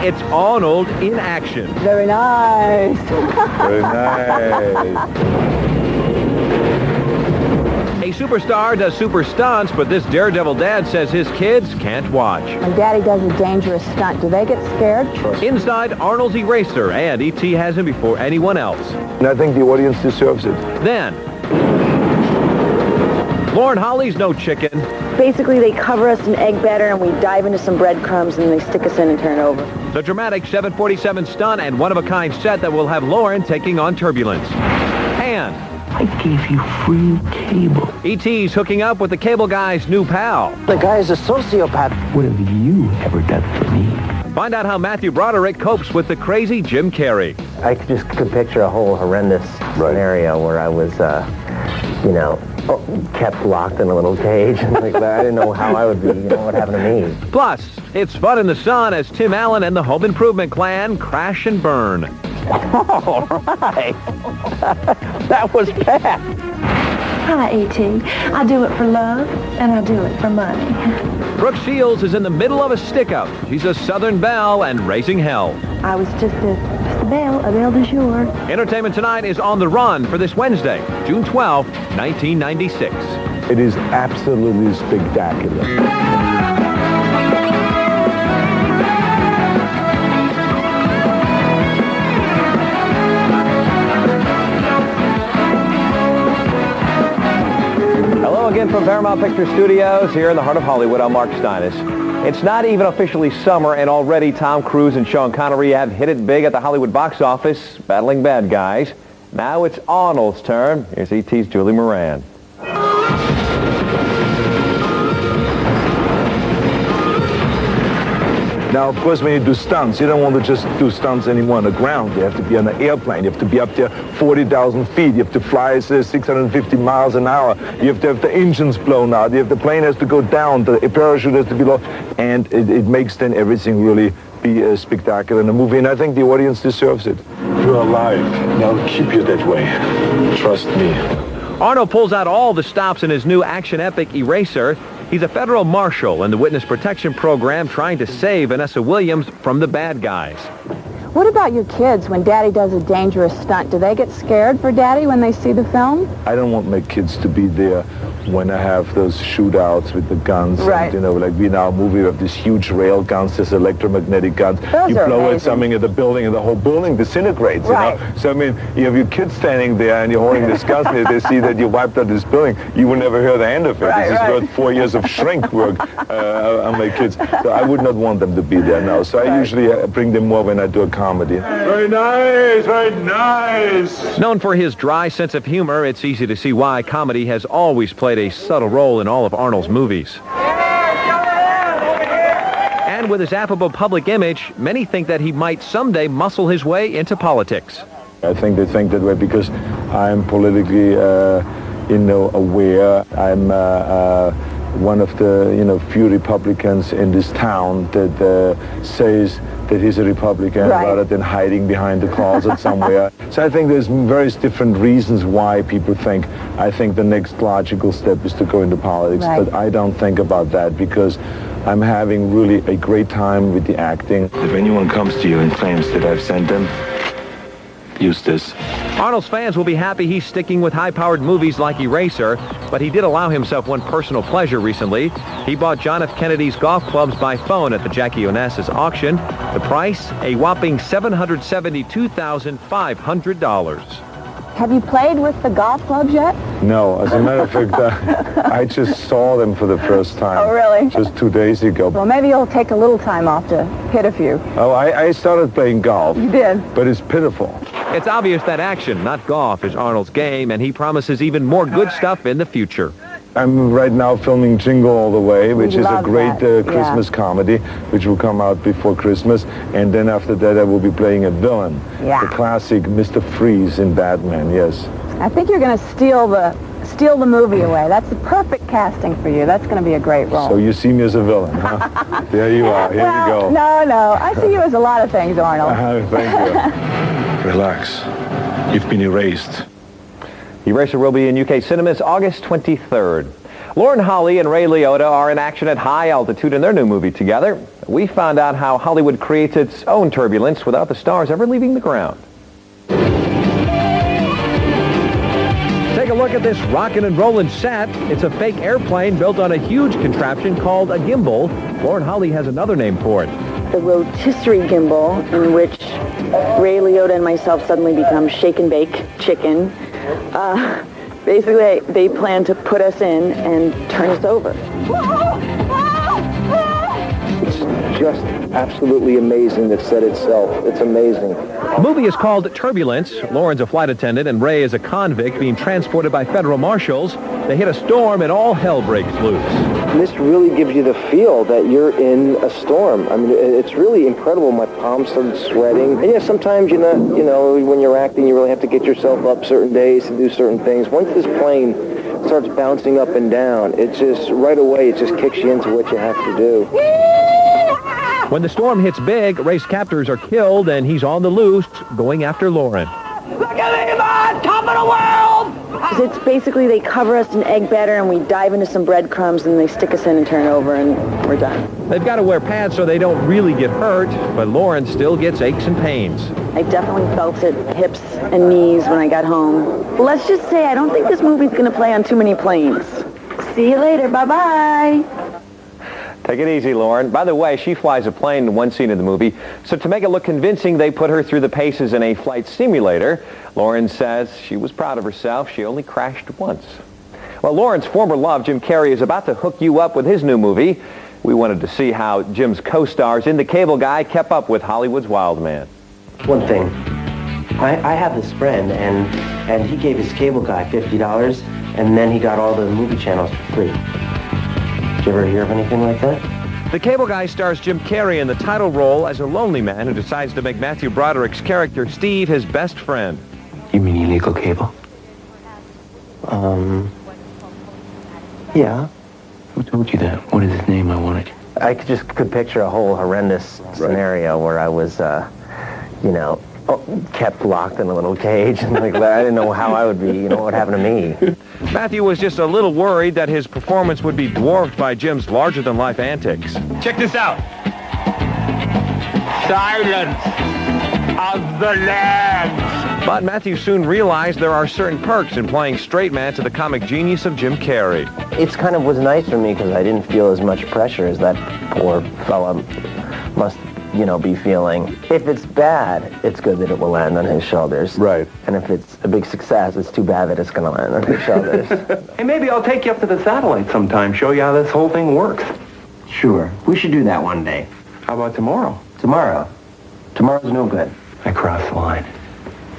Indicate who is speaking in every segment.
Speaker 1: it's Arnold in action.
Speaker 2: Very nice.
Speaker 3: Very nice.
Speaker 1: A superstar does super stunts, but this daredevil dad says his kids can't watch.
Speaker 2: When Daddy does a dangerous stunt, do they get scared?
Speaker 1: Inside Arnold's Eraser, and E.T. has him before anyone else.
Speaker 3: And I think the audience deserves it.
Speaker 1: Then, Lauren Holly's no chicken.
Speaker 2: Basically, they cover us in egg batter and we dive into some breadcrumbs and they stick us in and turn it over.
Speaker 1: The dramatic 747 stunt and one-of-a-kind set that will have Lauren taking on turbulence. And
Speaker 4: I gave you free cable.
Speaker 1: E.T.'s hooking up with the cable guy's new pal.
Speaker 4: The guy is a sociopath. What have you ever done for me?
Speaker 1: Find out how Matthew Broderick copes with the crazy Jim Carrey.
Speaker 5: I could picture a whole horrendous scenario where I was, kept locked in a little cage and like that. I didn't know how I would be, what happened to me.
Speaker 1: Plus, it's fun in the sun as Tim Allen and the Home Improvement clan crash and burn.
Speaker 4: All right. That was bad.
Speaker 6: Hi, E.T. I do it for love, and I do it for money.
Speaker 1: Brooke Shields is in the middle of a stick-up. She's a Southern belle and raising hell.
Speaker 6: I was just a belle du jour.
Speaker 1: Entertainment Tonight is on the run for this Wednesday, June 12, 1996.
Speaker 3: It is absolutely spectacular.
Speaker 1: Again from Paramount Picture Studios here in the heart of Hollywood. I'm Mark Steinis. It's not even officially summer, and already Tom Cruise and Sean Connery have hit it big at the Hollywood box office, battling bad guys. Now it's Arnold's turn. Here's E.T.'s Julie Moran.
Speaker 3: Now, of course, when you do stunts, you don't want to just do stunts anymore on the ground. You have to be on an airplane. You have to be up there 40,000 feet. You have to fly 650 miles an hour. You have to have the engines blown out. The plane has to go down. The parachute has to be low. And it makes then everything really be spectacular in a movie. And I think the audience deserves it.
Speaker 7: You're alive. Now keep you that way. Trust me.
Speaker 1: Arnold pulls out all the stops in his new action epic Eraser. He's a federal marshal in the Witness Protection Program trying to save Vanessa Williams from the bad guys.
Speaker 2: What about your kids when Daddy does a dangerous stunt? Do they get scared for Daddy when they see the film?
Speaker 3: I don't want my kids to be there when I have those shootouts with the guns.
Speaker 2: Right.
Speaker 3: And, like we now movie, we have these huge rail guns, this electromagnetic guns.
Speaker 2: Those
Speaker 3: you
Speaker 2: are
Speaker 3: blow
Speaker 2: amazing.
Speaker 3: at something in the building and the whole building disintegrates.
Speaker 2: Right.
Speaker 3: You know? So, I mean, you have your kids standing there and you're holding this gun and they see that you wiped out this building. You will never hear the end of it.
Speaker 2: Right,
Speaker 3: this
Speaker 2: right.
Speaker 3: is worth 4 years of shrink work on my kids. So I would not want them to be there now. So I usually bring them more when I do a comedy.
Speaker 7: Very nice, very nice.
Speaker 1: Known for his dry sense of humor, it's easy to see why comedy has always played a subtle role in all of Arnold's movies. And with his affable public image, many think that he might someday muscle his way into politics.
Speaker 3: I think they think that way because I'm politically, aware. I'm one of the, few Republicans in this town that says that he's a Republican rather than hiding behind the closet somewhere. So I think there's various different reasons why people think, I think the next logical step is to go into politics.
Speaker 2: Right.
Speaker 3: But I don't think about that because I'm having really a great time with the acting.
Speaker 7: If anyone comes to you and claims that I've sent them, use this.
Speaker 1: Arnold's fans will be happy he's sticking with high-powered movies like Eraser, but he did allow himself one personal pleasure recently. He bought John F. Kennedy's golf clubs by phone at the Jackie Onassis auction. The price, a whopping $772,500.
Speaker 2: Have you played with the golf clubs yet?
Speaker 3: No, as a matter of fact, I just saw them for the first time.
Speaker 2: Oh, really?
Speaker 3: Just 2 days ago.
Speaker 2: Well, maybe you'll take a little time off to hit a few.
Speaker 3: Oh, I started playing golf.
Speaker 2: You did?
Speaker 3: But it's pitiful.
Speaker 1: It's obvious that action, not golf, is Arnold's game, and he promises even more good stuff in the future.
Speaker 3: I'm right now filming Jingle All the Way, which is a
Speaker 2: love
Speaker 3: great
Speaker 2: that.
Speaker 3: Christmas comedy, which will come out before Christmas. And then after that, I will be playing a villain.
Speaker 2: Yeah.
Speaker 3: The classic Mr. Freeze in Batman, yes.
Speaker 2: I think you're going to steal the movie away. That's the perfect casting for you. That's going to be a great role.
Speaker 3: So you see me as a villain, huh? There you are. Here you go.
Speaker 2: No. I see you as a lot of things, Arnold.
Speaker 3: Thank you.
Speaker 7: Relax. You've been erased.
Speaker 1: Eraser will be in UK cinemas August 23rd. Lauren Holly and Ray Liotta are in action at high altitude in their new movie together. We found out how Hollywood creates its own turbulence without the stars ever leaving the ground. Take a look at this rockin' and rollin' set. It's a fake airplane built on a huge contraption called a gimbal. Lauren Holly has another name for it.
Speaker 8: The rotisserie gimbal, in which Ray Liotta and myself suddenly become shake and bake chicken. Basically, they plan to put us in and turn us over.
Speaker 5: It's just absolutely amazing, the set itself. It's amazing.
Speaker 1: The movie is called Turbulence. Lauren's a flight attendant and Ray is a convict being transported by federal marshals. They hit a storm and all hell breaks loose.
Speaker 5: And this really gives you the feel that you're in a storm. I mean, it's really incredible. My palms started sweating. And yeah, sometimes you know, when you're acting, you really have to get yourself up certain days to do certain things. Once this plane starts bouncing up and down, it just, right away, it just kicks you into what you have to do.
Speaker 1: When the storm hits big, Ray's captors are killed and he's on the loose going after Lauren.
Speaker 8: Look at me, man! Top of the world! It's basically they cover us in egg batter and we dive into some breadcrumbs and they stick us in and turn over and we're done.
Speaker 1: They've got to wear pads so they don't really get hurt, but Lauren still gets aches and pains.
Speaker 8: I definitely felt it, hips and knees when I got home. Let's just say I don't think this movie's going to play on too many planes. See you later. Bye-bye.
Speaker 1: Take it easy, Lauren. By the way, she flies a plane in one scene of the movie, so to make it look convincing, they put her through the paces in a flight simulator. Lauren says she was proud of herself. She only crashed once. Well, Lauren's former love, Jim Carrey, is about to hook you up with his new movie. We wanted to see how Jim's co-stars in The Cable Guy kept up with Hollywood's wild man.
Speaker 5: One thing, I have this friend, and he gave his cable guy $50, and then he got all the movie channels for free. Did you ever hear of anything like that?
Speaker 1: The Cable Guy stars Jim Carrey in the title role as a lonely man who decides to make Matthew Broderick's character, Steve, his best friend.
Speaker 4: You mean illegal cable?
Speaker 5: Yeah.
Speaker 4: Who told you that? What is his name? I wanted.
Speaker 5: I could picture a whole horrendous scenario where I was, kept locked in a little cage and like that. I didn't know how I would be, what would happen to me.
Speaker 1: Matthew was just a little worried that his performance would be dwarfed by Jim's larger-than-life antics.
Speaker 9: Check this out. Silence of the lambs.
Speaker 1: But Matthew soon realized there are certain perks in playing straight man to the comic genius of Jim Carrey.
Speaker 5: It's kind of was nice for me because I didn't feel as much pressure as that poor fella must, be feeling. If it's bad, it's good that it will land on his shoulders.
Speaker 3: Right.
Speaker 5: And if it's a big success, it's too bad that it's going to land on his shoulders.
Speaker 4: Hey, maybe I'll take you up to the satellite sometime, show you how this whole thing works.
Speaker 5: Sure. We should do that one day.
Speaker 4: How about tomorrow?
Speaker 5: Tomorrow? Tomorrow's no good.
Speaker 4: I crossed the line.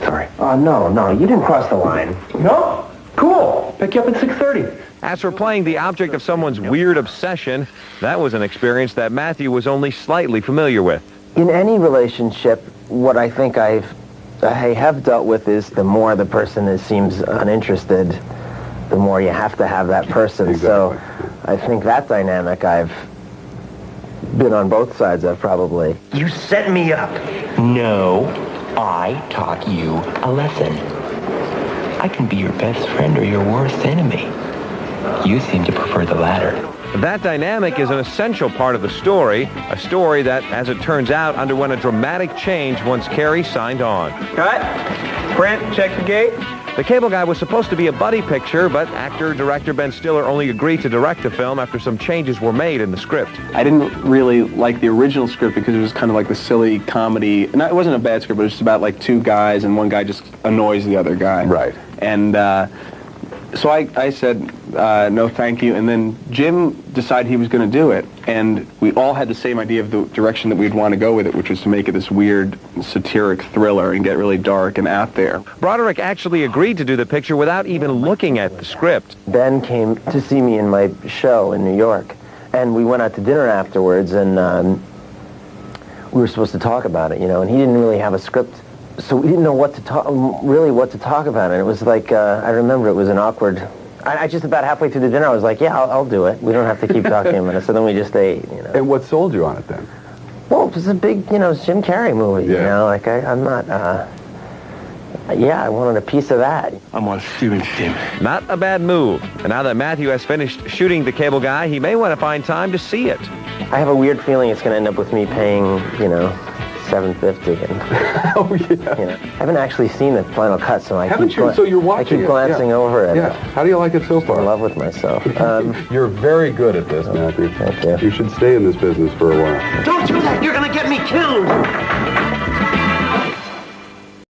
Speaker 4: Sorry.
Speaker 5: Oh, no, you didn't cross the line.
Speaker 4: No? Cool. Pick you up at 6:30.
Speaker 1: As for playing the object of someone's weird obsession, that was an experience that Matthew was only slightly familiar with.
Speaker 5: In any relationship, what I think I have dealt with is the more the person seems uninterested, the more you have to have that person. Exactly. So I think that dynamic I've been on both sides of probably.
Speaker 4: You set me up. No, I taught you a lesson. I can be your best friend or your worst enemy. You seem to prefer the latter.
Speaker 1: That dynamic is an essential part of the story, a story that, as it turns out, underwent a dramatic change once Carrey signed on.
Speaker 9: Cut. Print. Check the gate.
Speaker 1: The Cable Guy was supposed to be a buddy picture, but actor-director Ben Stiller only agreed to direct the film after some changes were made in the script.
Speaker 10: I didn't really like the original script because it was kind of like the silly comedy. And it wasn't a bad script, but it was just about like two guys and one guy just annoys the other guy.
Speaker 3: Right.
Speaker 10: And so I said, no, thank you. And then Jim decided he was going to do it. And we all had the same idea of the direction that we'd want to go with it, which was to make it this weird satiric thriller and get really dark and out there.
Speaker 1: Broderick actually agreed to do the picture without even looking at the script.
Speaker 5: Ben came to see me in my show in New York. And we went out to dinner afterwards, and we were supposed to talk about it, and he didn't really have a script. So we didn't know what to talk about. And it was like, I remember it was an awkward... I just about halfway through the dinner, I was like, yeah, I'll do it. We don't have to keep talking a minute. So then we just ate,
Speaker 3: And what sold you on it then?
Speaker 5: Well, it was a big, Jim Carrey movie,
Speaker 3: Yeah.
Speaker 5: I'm not, Yeah, I wanted a piece of that.
Speaker 4: I'm on Steven Sim.
Speaker 1: Not a bad move. And now that Matthew has finished shooting The Cable Guy, he may want to find time to see it.
Speaker 5: I have a weird feeling it's going to end up with me paying, you know, $750. And,
Speaker 11: Oh, yeah.
Speaker 5: you know, I haven't actually seen the final cut, so I
Speaker 11: Haven't
Speaker 5: keep,
Speaker 11: you? So you're watching
Speaker 5: I keep
Speaker 11: it,
Speaker 5: glancing
Speaker 11: yeah.
Speaker 5: over it.
Speaker 11: Yeah. How do you like it so
Speaker 5: I'm in
Speaker 11: far?
Speaker 5: love with myself.
Speaker 11: You're very good at this, Matthew.
Speaker 5: Thank you.
Speaker 11: You should stay in this business for a while.
Speaker 4: Don't do that! You're gonna get me killed!